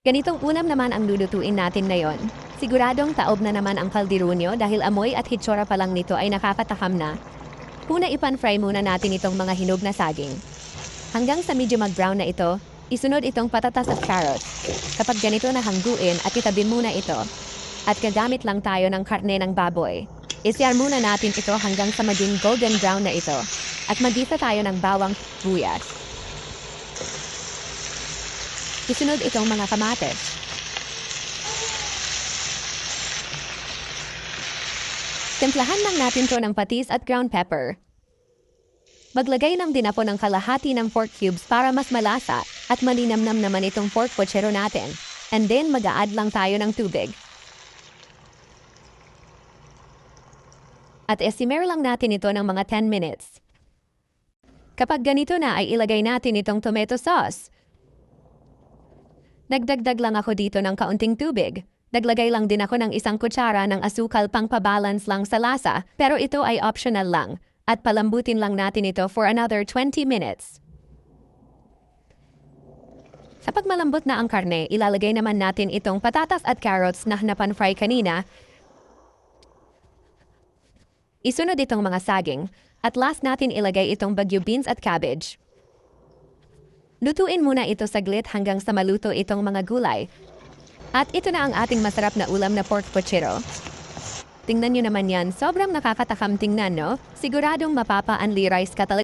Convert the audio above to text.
Ganitong ulam naman ang lulutuin natin ngayon. Siguradong taob na naman ang kaldero nyo dahil amoy at hitsura pa lang nito ay nakakatakam na. Una ipan-fry muna natin itong mga hinog na saging. Hanggang sa medyo mag-brown na ito, isunod itong patatas at carrots. Kapag ganito na hangguin at itabi muna ito. At gagamit lang tayo ng karne ng baboy. Isyar muna natin ito hanggang sa maging golden brown na ito. At magisa tayo ng bawang buyas. Isunod itong mga kamates. Timplahan lang natin to ng patis at ground pepper. Maglagay lang din ako ng kalahati ng pork cubes para mas malasa at malinamnam naman itong pork pochero natin. And then mag-a-add lang tayo ng tubig. At simmer lang natin ito ng mga 10 minutes. Kapag ganito na ay ilagay natin itong tomato sauce. Nagdagdag lang ako dito ng kaunting tubig. Naglagay lang din ako ng 1 kutsara ng asukal pang pabalance lang sa lasa, pero ito ay optional lang. At palambutin lang natin ito for another 20 minutes. Sa pagmalambot na ang karne, ilalagay naman natin itong patatas at carrots na napan-fry kanina. Isunod itong mga saging. At last natin ilagay itong bagyo beans at cabbage. Lutuin muna ito saglit hanggang sa maluto itong mga gulay. At ito na ang ating masarap na ulam na pork pochero. Tingnan nyo naman yan, sobrang nakakatakam tingnan, no? Siguradong mapapa-unli rice ka talaga.